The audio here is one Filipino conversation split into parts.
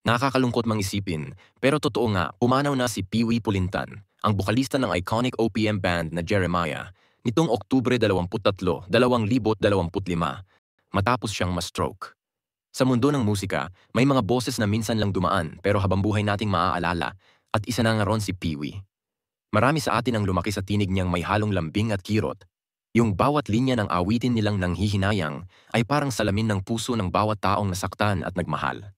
Nakakalungkot mang isipin, pero totoo nga, pumanaw na si Pee-wee Pulintan, ang bokalista ng iconic OPM band na Jeremiah, nitong Oktubre 23, 2025, matapos siyang ma-stroke. Sa mundo ng musika, may mga boses na minsan lang dumaan pero habang buhay nating maaalala, at isa na nga ron si Pee-wee. Marami sa atin ang lumaki sa tinig niyang may halong lambing at kirot. Yung bawat linya ng awitin nilang nanghihinayang ay parang salamin ng puso ng bawat taong nasaktan at nagmahal.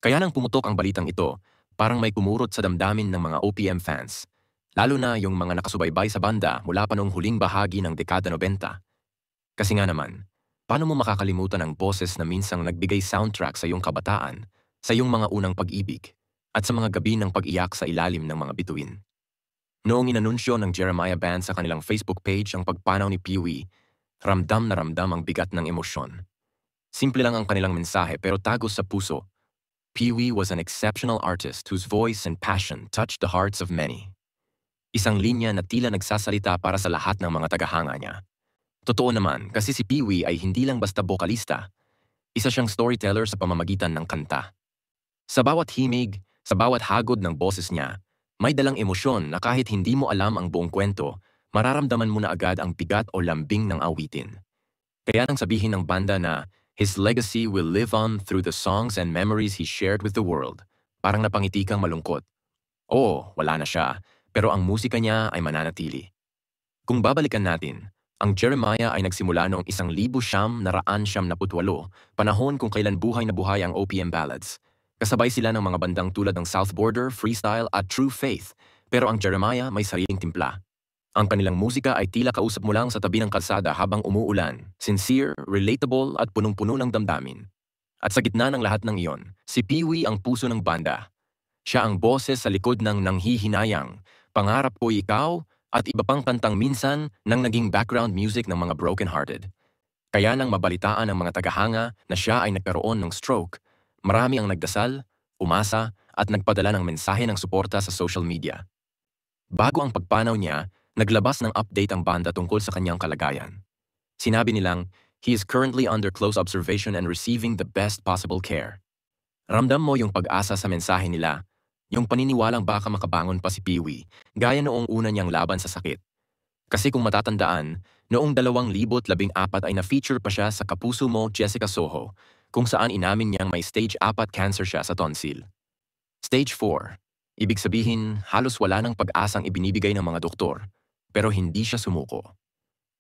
Kaya nang pumutok ang balitang ito, parang may kumurot sa damdamin ng mga OPM fans, lalo na yung mga nakasubaybay sa banda mula pa noong huling bahagi ng dekada 90. Kasi nga naman, paano mo makakalimutan ang boses na minsang nagbigay soundtrack sa iyong kabataan, sa iyong mga unang pag-ibig, at sa mga gabi ng pag-iyak sa ilalim ng mga bituin? Noong inanunsyo ng Jeremiah Band sa kanilang Facebook page ang pagpanaw ni Pee-wee, ramdam na ramdam ang bigat ng emosyon. Simple lang ang kanilang mensahe pero tagos sa puso. Pee-wee was an exceptional artist whose voice and passion touched the hearts of many. Isang linya na tila nagsasalita para sa lahat ng mga tagahanga niya. Totoo naman kasi si Pee-wee ay hindi lang basta bokalista, isa siyang storyteller sa pamamagitan ng kanta. Sa bawat himig, sa bawat hagod ng boses niya, may dalang emosyon na kahit hindi mo alam ang buong kwento, mararamdaman mo na agad ang bigat o lambing ng awitin. Kaya nang sabihin ng banda na his legacy will live on through the songs and memories he shared with the world, parang napangiti kang malungkot. Oo, wala na siya, pero ang musika niya ay mananatili. Kung babalikan natin, ang Jeremiah ay nagsimula noong 1978, panahon kung kailan buhay na buhay ang OPM ballads. Kasabay sila ng mga bandang tulad ng South Border, Freestyle at True Faith, pero ang Jeremiah may sariling timpla. Ang kanilang musika ay tila kausap mo lang sa tabi ng kalsada habang umuulan, sincere, relatable at punong-puno ng damdamin. At sa gitna ng lahat ng iyon, si Pee-wee ang puso ng banda. Siya ang boses sa likod ng Nanghihinayang, Pangarap Ko Ikaw at iba pang kantang minsan nang naging background music ng mga broken-hearted. Kaya nang mabalitaan ng mga tagahanga na siya ay nagkaroon ng stroke, marami ang nagdasal, umasa at nagpadala ng mensahe ng suporta sa social media. Bago ang pagpanaw niya, naglabas ng update ang banda tungkol sa kanyang kalagayan. Sinabi nilang, he is currently under close observation and receiving the best possible care. Ramdam mo yung pag-asa sa mensahe nila, yung paniniwalang baka makabangon pa si Pee-wee, gaya noong una niyang laban sa sakit. Kasi kung matatandaan, noong 2014 ay na-feature pa siya sa Kapuso Mo, Jessica Soho, kung saan inamin niyang may stage 4 cancer siya sa tonsil. Stage 4, ibig sabihin halos wala ng pag-asang ibinibigay ng mga doktor. Pero hindi siya sumuko.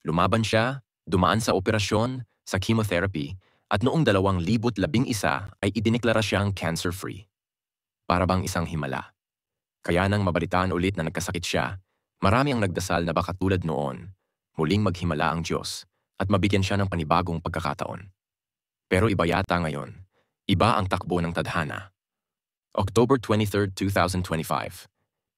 Lumaban siya, dumaan sa operasyon, sa chemotherapy, at noong 2011 ay idineklara siyang cancer-free. Para bang isang himala. Kaya nang mabalitaan ulit na nagkasakit siya, marami ang nagdasal na baka tulad noon, muling maghimala ang Diyos at mabigyan siya ng panibagong pagkakataon. Pero iba yata ngayon. Iba ang takbo ng tadhana. October 23, 2025.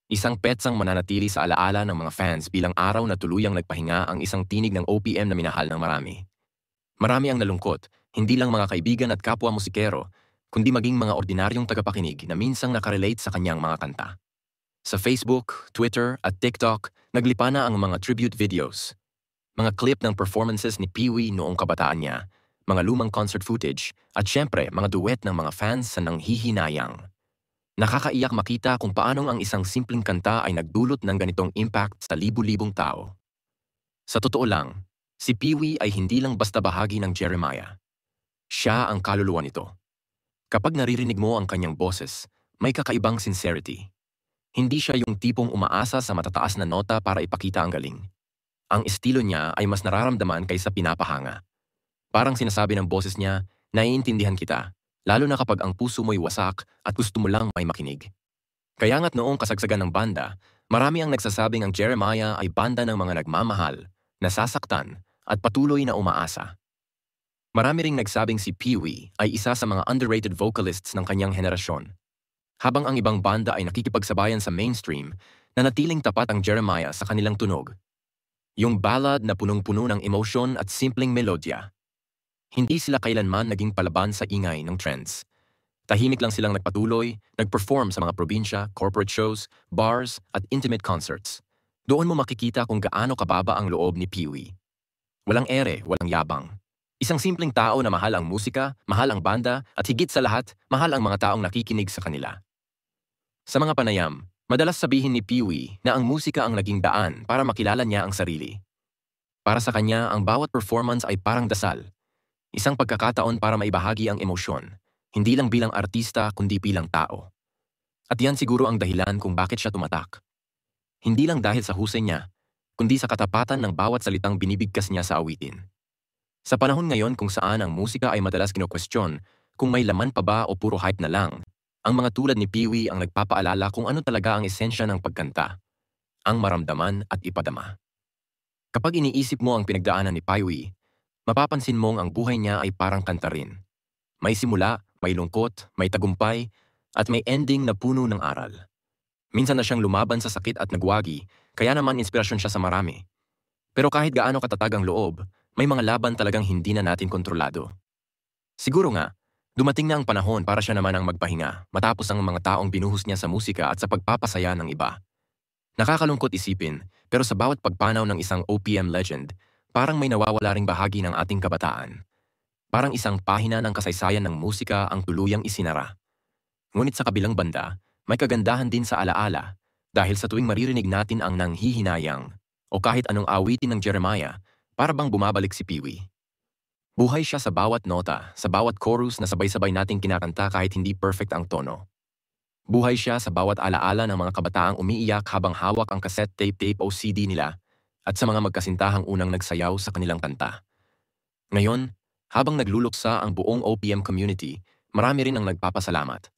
Isang petsang mananatili sa alaala ng mga fans bilang araw na tuluyang nagpahinga ang isang tinig ng OPM na minahal ng marami. Marami ang nalungkot, hindi lang mga kaibigan at kapwa musikero, kundi maging mga ordinaryong tagapakinig na minsang nakarelate sa kanyang mga kanta. Sa Facebook, Twitter at TikTok, naglipa na ang mga tribute videos. Mga clip ng performances ni Pee-wee noong kabataan niya, mga lumang concert footage, at syempre mga duet ng mga fans sa Nanghihinayang. Nakakaiyak makita kung paanong ang isang simpleng kanta ay nagdulot ng ganitong impact sa libu-libong tao. Sa totoo lang, si Pee-wee ay hindi lang basta bahagi ng Jeremiah. Siya ang kaluluwa nito. Kapag naririnig mo ang kanyang boses, may kakaibang sincerity. Hindi siya yung tipong umaasa sa matataas na nota para ipakita ang galing. Ang estilo niya ay mas nararamdaman kaysa pinapahanga. Parang sinasabi ng boses niya, naiintindihan kita. Lalo na kapag ang puso mo'y wasak at gusto mo lang may makinig. Kaya nga't noong kasagsagan ng banda, marami ang nagsasabing ang Jeremiah ay banda ng mga nagmamahal, nasasaktan, at patuloy na umaasa. Marami ring nagsabing si Pee-wee ay isa sa mga underrated vocalists ng kanyang henerasyon. Habang ang ibang banda ay nakikipagsabayan sa mainstream, nanatiling tapat ang Jeremiah sa kanilang tunog. Yung ballad na punong-puno ng emosyon at simpleng melodya. Hindi sila kailanman naging palaban sa ingay ng trends. Tahimik lang silang nagpatuloy, nag-perform sa mga probinsya, corporate shows, bars, at intimate concerts. Doon mo makikita kung gaano kababa ang loob ni Pee-wee. Walang ere, walang yabang. Isang simpleng tao na mahal ang musika, mahal ang banda, at higit sa lahat, mahal ang mga taong nakikinig sa kanila. Sa mga panayam, madalas sabihin ni Pee-wee na ang musika ang naging daan para makilala niya ang sarili. Para sa kanya, ang bawat performance ay parang dasal, isang pagkakataon para maibahagi ang emosyon, hindi lang bilang artista kundi bilang tao. At yan siguro ang dahilan kung bakit siya tumatak. Hindi lang dahil sa husay niya, kundi sa katapatan ng bawat salitang binibigkas niya sa awitin. Sa panahon ngayon kung saan ang musika ay madalas kino-question kung may laman pa ba o puro hype na lang, ang mga tulad ni Pee-wee ang nagpapaalala kung ano talaga ang esensya ng pagkanta, ang maramdaman at ipadama. Kapag iniisip mo ang pinagdaanan ni Pee-wee, mapapansin mong ang buhay niya ay parang kanta rin. May simula, may lungkot, may tagumpay, at may ending na puno ng aral. Minsan na siyang lumaban sa sakit at nagwagi, kaya naman inspirasyon siya sa marami. Pero kahit gaano katatag ang loob, may mga laban talagang hindi na natin kontrolado. Siguro nga, dumating na ang panahon para siya naman ang magpahinga matapos ang mga taong binuhos niya sa musika at sa pagpapasaya ng iba. Nakakalungkot isipin, pero sa bawat pagpanaw ng isang OPM legend, parang may nawawala ring bahagi ng ating kabataan. Parang isang pahina ng kasaysayan ng musika ang tuluyang isinara. Ngunit sa kabilang banda, may kagandahan din sa alaala dahil sa tuwing maririnig natin ang nanghihinayang o kahit anong awitin ng Jeremiah, para bang bumabalik si Pee-wee. Buhay siya sa bawat nota, sa bawat chorus na sabay-sabay nating kinakanta kahit hindi perfect ang tono. Buhay siya sa bawat alaala ng mga kabataang umiiyak habang hawak ang cassette tape o CD nila at sa mga magkasintahang unang nagsayaw sa kanilang kanta. Ngayon, habang nagluluksa ang buong OPM community, marami rin ang nagpapasalamat.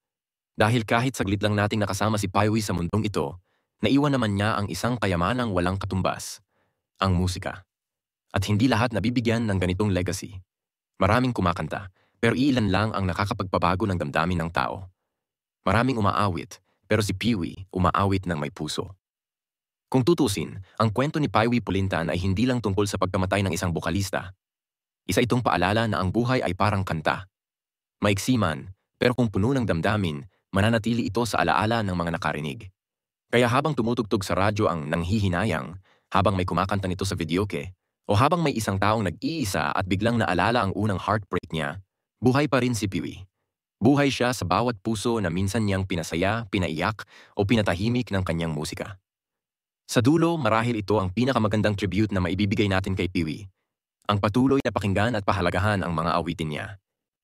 Dahil kahit saglit lang nating nakasama si Pee-wee sa mundong ito, naiwan naman niya ang isang kayamanang walang katumbas, ang musika. At hindi lahat nabibigyan ng ganitong legacy. Maraming kumakanta, pero iilan lang ang nakakapagpabago ng damdamin ng tao. Maraming umaawit, pero si Pee-wee umaawit ng may puso. Kung tutusin, ang kwento ni Pee-wee Pulintan ay hindi lang tungkol sa pagkamatay ng isang bokalista. Isa itong paalala na ang buhay ay parang kanta. Maiksi man, pero kung puno ng damdamin, mananatili ito sa alaala ng mga nakarinig. Kaya habang tumutugtog sa radyo ang nanghihinayang, habang may kumakanta nito sa videoke, o habang may isang taong nag-iisa at biglang naalala ang unang heartbreak niya, buhay pa rin si Pee-wee. Buhay siya sa bawat puso na minsan niyang pinasaya, pinaiyak, o pinatahimik ng kanyang musika. Sa dulo, marahil ito ang pinakamagandang tribute na maibibigay natin kay Pee-wee. Ang patuloy na pakinggan at pahalagahan ang mga awitin niya.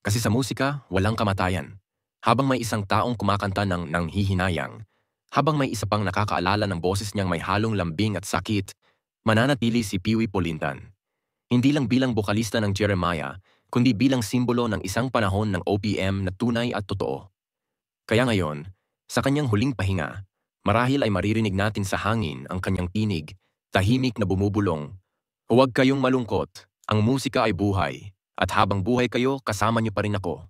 Kasi sa musika, walang kamatayan. Habang may isang taong kumakanta ng nanghihinayang, habang may isa pang nakakaalala ng boses niyang may halong lambing at sakit, mananatili si Pee-wee Pulintan. Hindi lang bilang bokalista ng Jeremiah, kundi bilang simbolo ng isang panahon ng OPM na tunay at totoo. Kaya ngayon, sa kanyang huling pahinga, marahil ay maririnig natin sa hangin ang kanyang tinig, tahimik na bumubulong. Huwag kayong malungkot, ang musika ay buhay, at habang buhay kayo, kasama niyo pa rin ako.